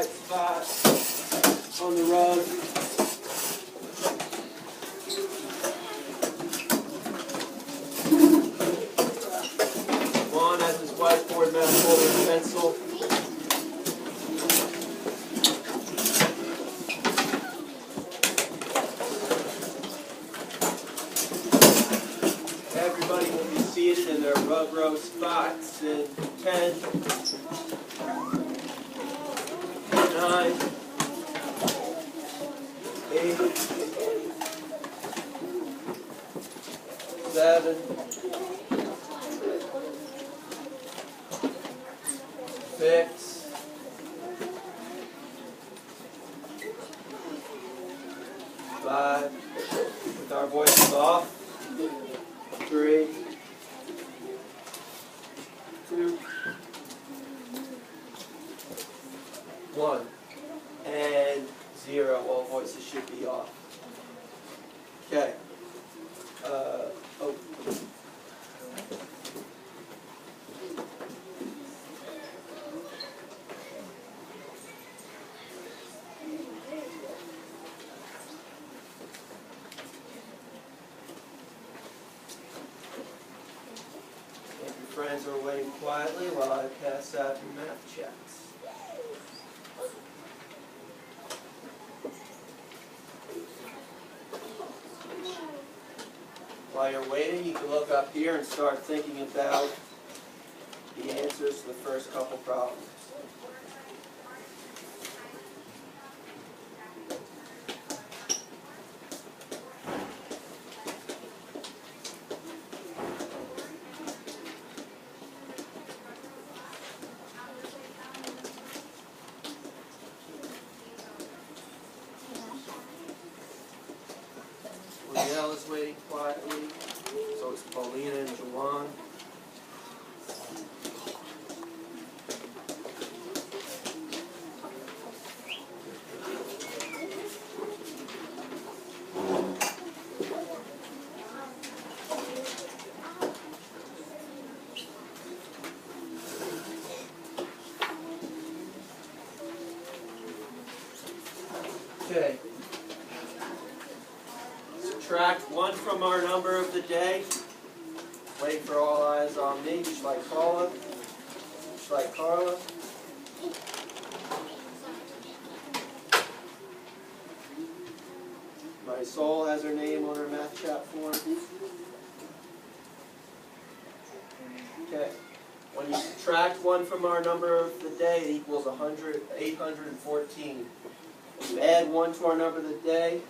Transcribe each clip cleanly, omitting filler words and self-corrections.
white spot on the rug. Juan has his whiteboard, mat folder, and pencil. Everybody will be seated in their rug row spots in 10, 9, 8, 7, 6, 5, with our voices off, 3, 2, 1, and 0. All voices should be off. Okay. If your friends are waiting quietly while I pass out your math checks. While you're waiting, you can look up here and start thinking about the answers to the first couple problems. Liel is waiting quietly, so is Paulina and Juwan. Okay. Subtract 1 from our number of the day. Wait for all eyes on me, just like Paula. Just like Carla. Marisol has her name on her math chat form. Okay. When you subtract 1 from our number of the day, it equals 814. When you add 1 to our number of the day,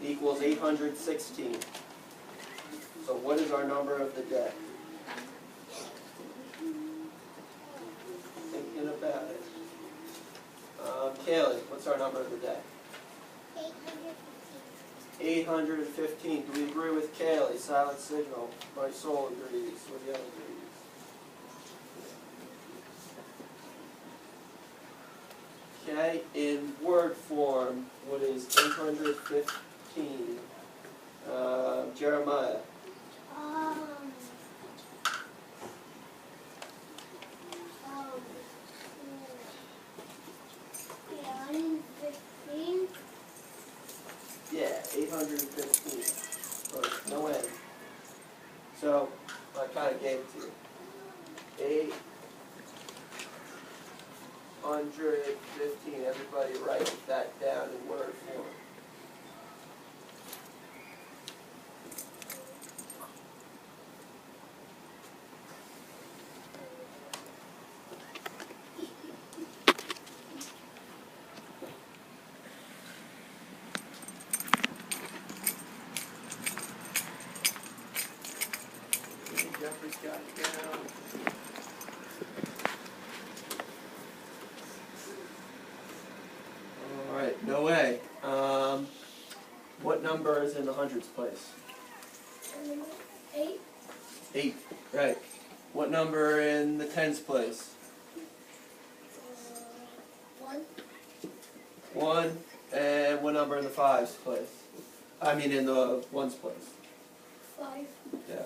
equals 816. So what is our number of the day? Thinking about it. Kaylee, what's our number of the day? 815. Do we agree with Kaylee? Silent signal. My soul agrees. What the other agrees? Okay, in word form, what is 815? Jeremiah. 815. Yeah, 815. Or no end. So I kind of gave it to you. 815. Everybody write that down in word form. Jeffrey's got it down. All right, no way. What number is in the hundreds place? 8. 8, right. What number in the tens place? 1. 1. And what number in the fives place? I mean in the ones place. 5. Yeah.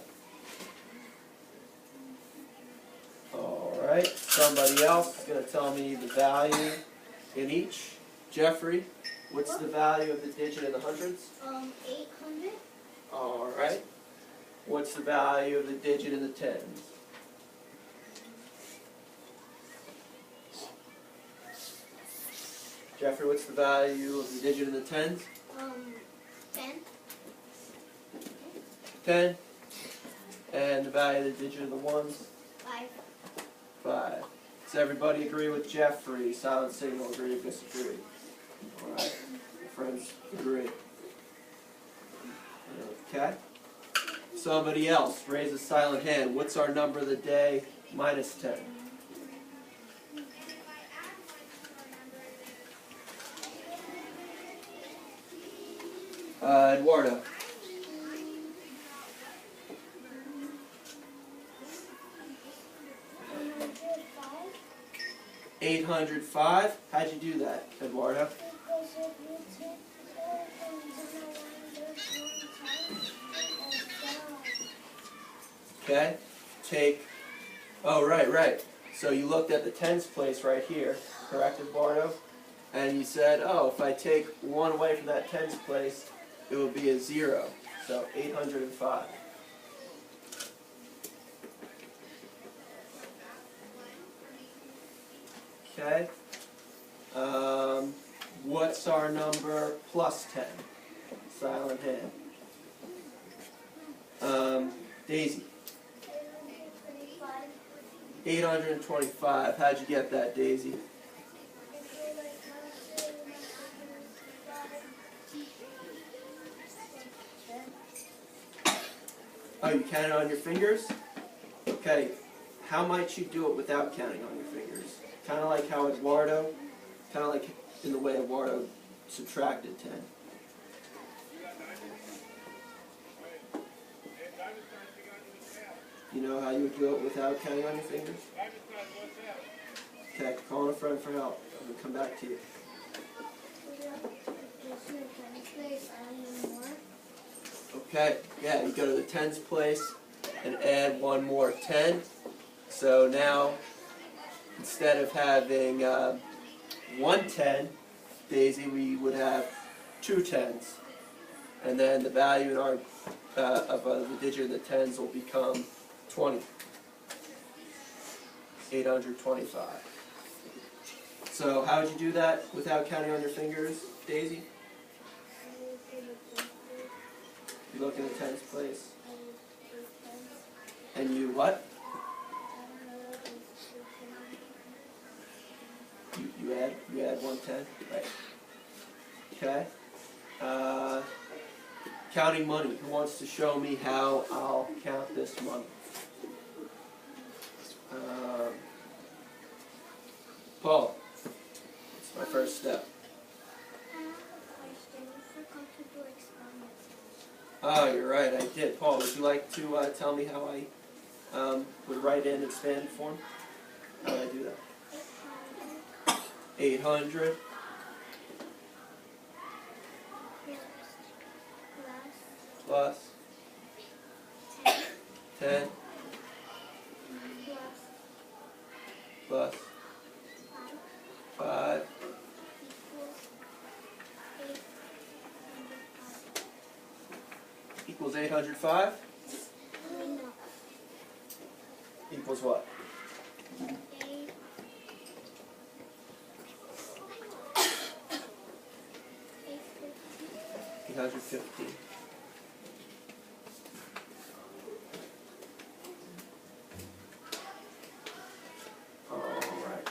Alright, somebody else is going to tell me the value in each. Jeffrey, what's the value of the digit in the hundreds? 800. All right. What's the value of the digit in the tens? Jeffrey, what's the value of the digit in the tens? 10. 10. And the value of the digit in the ones? 5. 5. Does everybody agree with Jeffrey? Silent signal, agree or disagree? All right. Friends agree. Okay. Somebody else, raise a silent hand. What's our number of the day minus 10? Eduardo. 805. How'd you do that, Eduardo? Because if you take 4 and then there's 1 time, Okay. Take. Oh, right. So you looked at the tens place right here, correct, Eduardo? And you said, oh, if I take 1 away from that tens place, it will be a 0. So 805. Okay. What's our number plus 10? Silent hand. Daisy. 825. 825. How'd you get that, Daisy? Oh, you counted on your fingers? Okay. How might you do it without counting on your fingers? Kind of like how Eduardo, kind of like in the way Eduardo subtracted 10. You know how you would do it without counting on your fingers? Okay, call a friend for help. I'm going to come back to you. Okay, yeah, you go to the tens place and add 1 more 10. So now, instead of having 1 10, Daisy, we would have 2 10s. And then the value in our of the digit in the tens will become 20. 825. So how would you do that without counting on your fingers, Daisy? You look in the tens place. And you what? You add 110? Right. Okay. Counting money. Who wants to show me how I'll count this money? Paul. It's my first step. Oh, you're right, I did. Paul, would you like to tell me how I would write in expanded form? How would I do that? 800 plus 10 plus 5 equals 805? Equals what? 850. All right.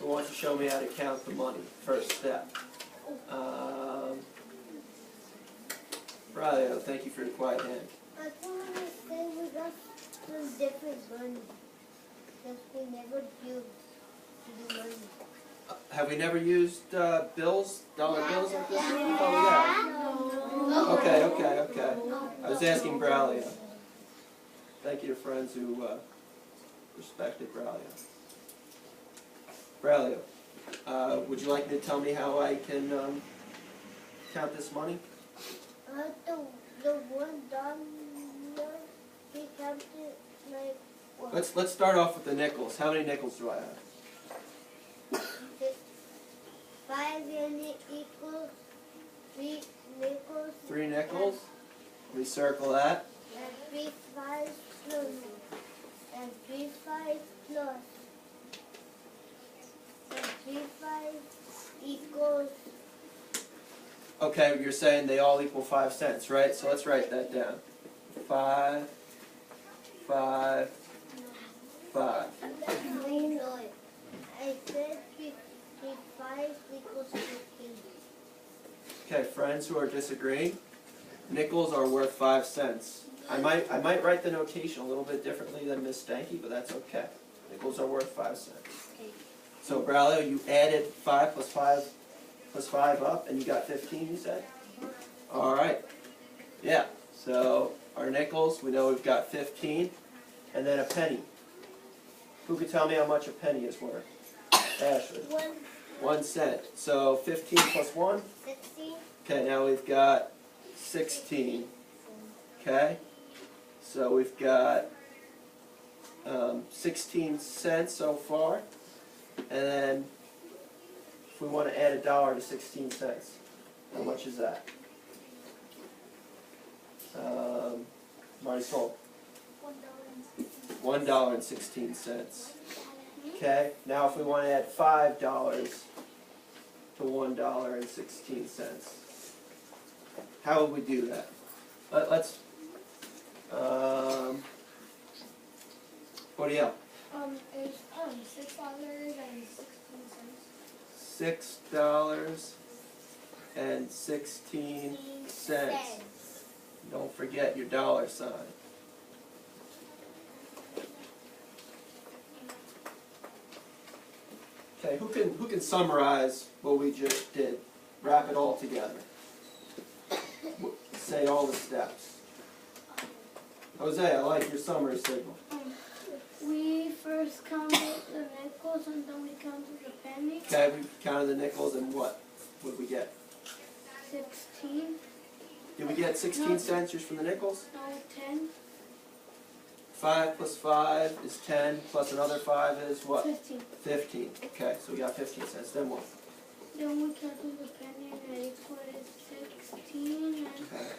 Who wants to show me how to count the money? First step. Braulio, thank you for the quiet hand. I don't understand. We got some different money. Because we never used the money. Have we never used bills, dollar bills like this? Oh, No. Okay. I was asking Braulio. Thank you to friends who respected Braulio. Braulio, would you like me to tell me how I can count this money? The $1 we counted like what? Let's start off with the nickels. How many nickels do I have? equals 3 nickels. 3 nickels. We circle that. And 3 5 plus. And 3 5 plus. And 3 5 equals. Okay, you're saying they all equal 5 cents, right? So let's write that down. 5, 5, 5. No, I said 3 5 equals 15. Okay, friends who are disagreeing, nickels are worth 5 cents. I might write the notation a little bit differently than Miss Stanky, but that's okay. Nickels are worth 5 cents. Okay. So Braulio, you added 5 plus 5 up, and you got 15, you said? All right. Yeah, so our nickels, we know we've got 15, and then a penny. Who could tell me how much a penny is worth? Ashley. 1 cent. So 15 plus 1? 16. Okay, now we've got 16. Okay? So we've got 16 cents so far. And then if we want to add $1 to 16 cents, how much is that? Marisol. $1.16. Okay, now if we want to add $5 to $1.16, how would we do that? Let's, what do you have? It's $6.16. Don't forget your dollar sign. Okay, who can summarize what we just did? Wrap it all together. Say all the steps. Jose, I like your summary signal. We first counted the nickels and then we counted the pennies. Okay, we counted the nickels and what did we get? 16. Did we get 16 cents just from the nickels? No, 10. 5 plus 5 is 10, plus another 5 is what? 15. 15. Okay, so we got 15 cents. Then what? Then we counted the penny and it equaled 16. And Okay.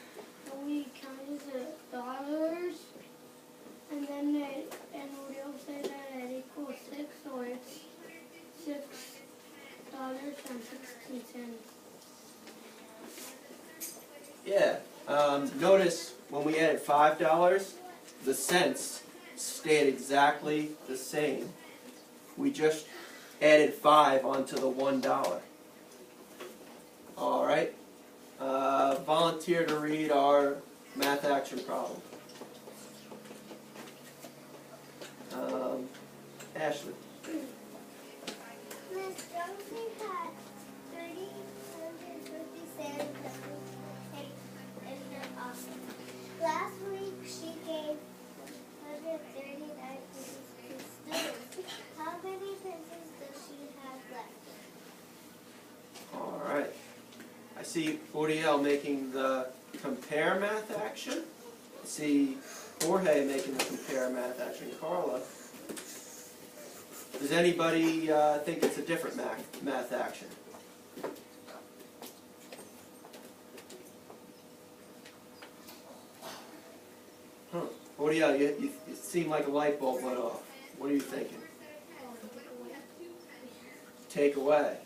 then we counted the dollars. And then and we all say that it equals 6, so it's $6.16. Yeah. Notice when we added $5, the cents stayed exactly the same. We just added 5 onto the $1. All right. Volunteer to read our math action problem. Ashley. Miss Josie had 357 pencils in her office. Last week she gave 139 pencils to students. How many pencils does she have left? All right. I see Uriel making the compare math action. I see Jorge making the compare math action. Carla. Does anybody think it's a different math action? Huh. Uriel, you seem like a light bulb went off. What are you thinking? Take away.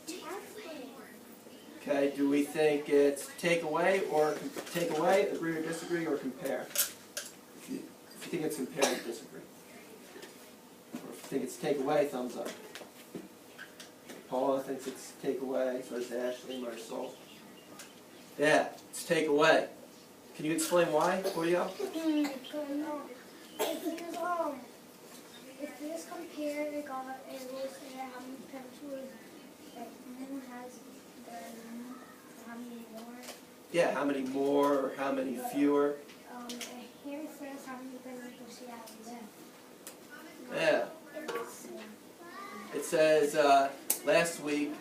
Okay, do we think it's take away, agree or disagree, or compare? If you think it's compare, you disagree. Or if you think it's take away, thumbs up. Paula thinks it's take away, so does Ashley, Marisol. Yeah, it's take away. Can you explain why, Uriel? If we just compare, it will say how many pencils that Moon has, how many more. Yeah, how many more or how many fewer? And here it says how many pencils she has left. Yeah. It says last week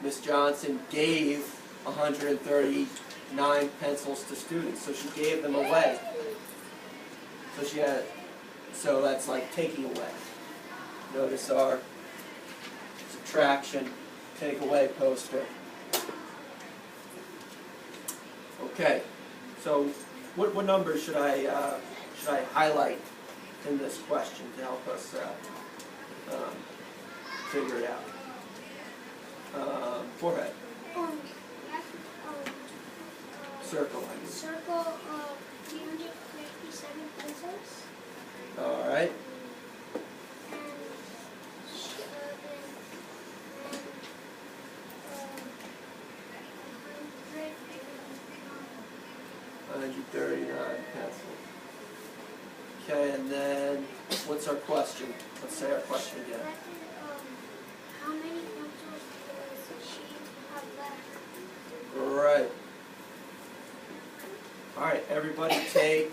Miss Johnson gave 139 pencils to students, so she gave them away. So that's like taking away. Notice our subtraction, take away poster. Okay, so what numbers should I highlight in this question to help us figure it out? Forehead, circle, I mean. Circle 357 pesos. All right. And 139 pencils. Okay, and then what's our question? Let's say our question again. How many pencils does she have left? Right. All right, everybody take.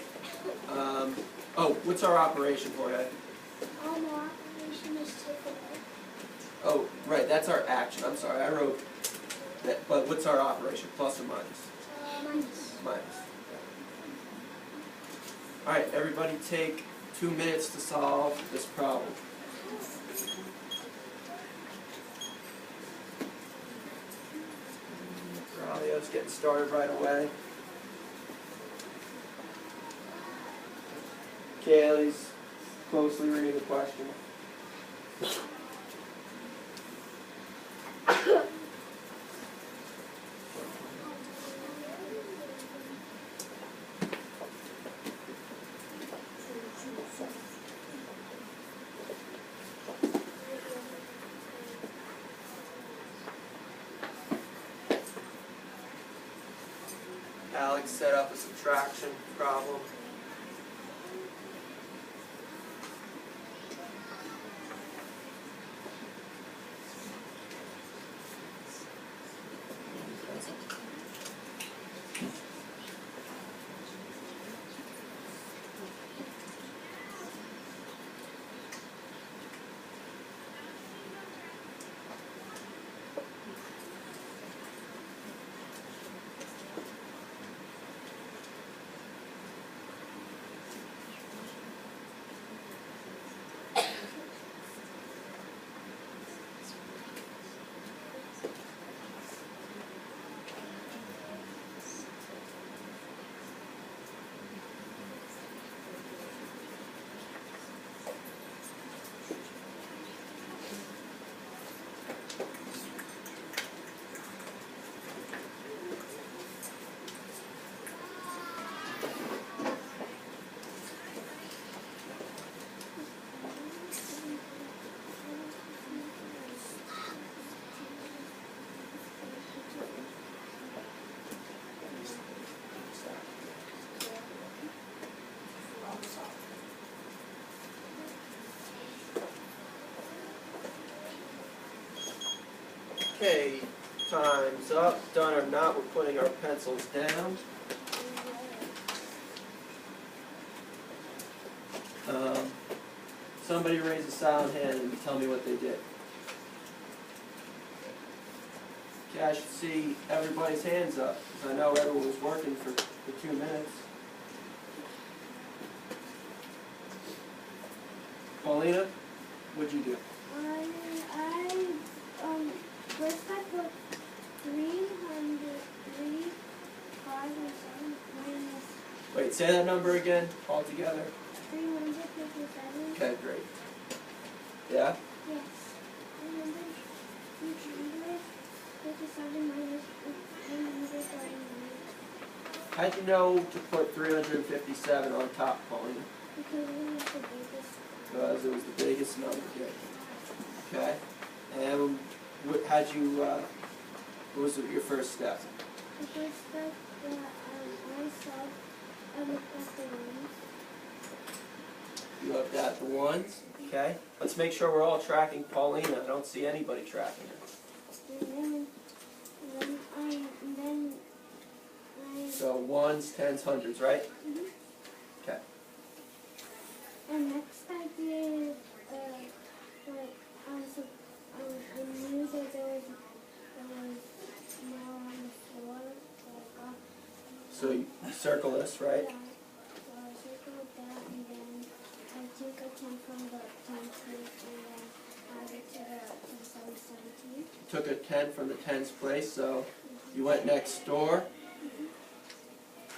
What's our operation for that? The operation is take away. Oh, right, that's our action. I'm sorry, I wrote that. But what's our operation? Plus or minus? Minus. Minus. All right, everybody take 2 minutes to solve this problem. Raulio's getting started right away. Kaylee's closely reading the question. Alex set up a subtraction problem. Okay, time's up. Done or not, we're putting our pencils down. Somebody raise a silent hand and tell me what they did. Okay, I should see everybody's hands up, because I know everyone was working for 2 minutes. Paulina, what'd you do? First I put 303, 5 and 7 minus Wait, say that number again, all together. 357. Okay, great. Yeah? Yes. 357 minus 139. How'd you know to put 357 on top, Paulina? Because it was the biggest. Because it was the biggest number here. Okay. And how'd you, what was your first step? The first step that I saw, I looked at the ones. You looked at the ones. Okay. Let's make sure we're all tracking Paulina. I don't see anybody tracking her. And then I So ones, tens, hundreds, right? Mhm. Okay. And next I did, I knew that there was more on the floor, So you circle this, right? yeah, so I circled that, and then I took a 10 from the 10th place, and then added to the 717. Took a 10 from the tens place, so you went next door.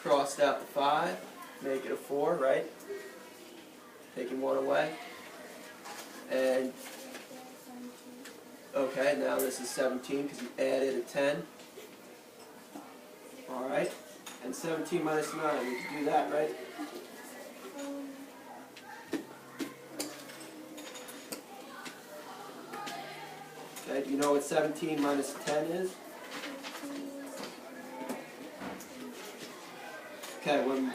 crossed out the 5, make it a 4, right? Taking 1 away. And, okay, now this is 17 because you added a 10. Alright, and 17 minus 9, we can do that, right? Okay, do you know what 17 minus 10 is? Okay, when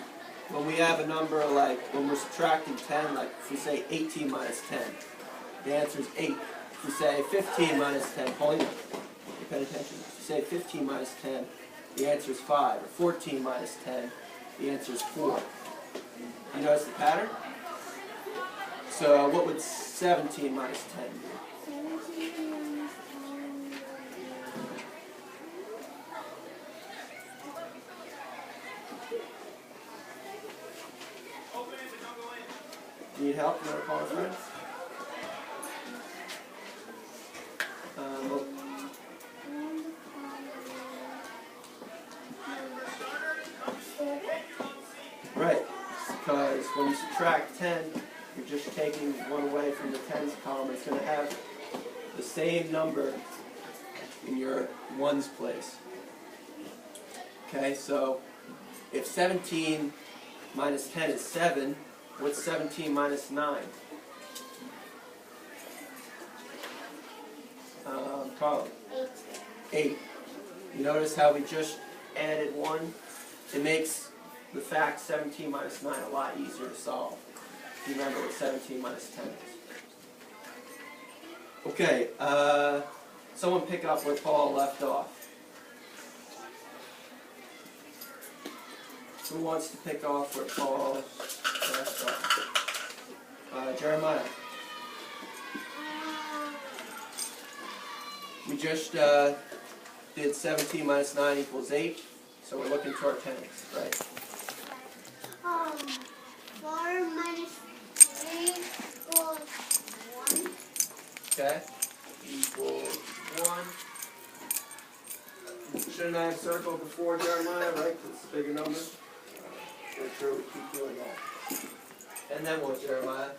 we have a number like, when we're subtracting 10, like if we say 18 minus 10, the answer is 8. If we say 15 minus 10, hold on, you pay attention. If you say 15 minus 10, the answer is 5. Or 14 minus 10, the answer is 4. You notice the pattern? So what would 17 minus 10 be? 17 minus 10. Need help? You want to call a friend? Well, right, because when you subtract 10, you're just taking 1 away from the tens column. It's going to have the same number in your ones place. Okay, so if 17 minus 10 is 7, what's 17 minus 9? Probably 8. You notice how we just added 1? It makes the fact 17 minus 9 a lot easier to solve. If you remember what 17 minus 10 is. Okay, someone pick up where Paul left off. Who wants to pick off where Paul left off? Jeremiah. We just did 17 minus 9 equals 8, so we're looking to our tens, right? 4 minus 3 equals 1. Okay, equals 1. Shouldn't I have circled before Jeremiah, right? Because it's a bigger number. Make sure we keep doing that. And then what, Jeremiah?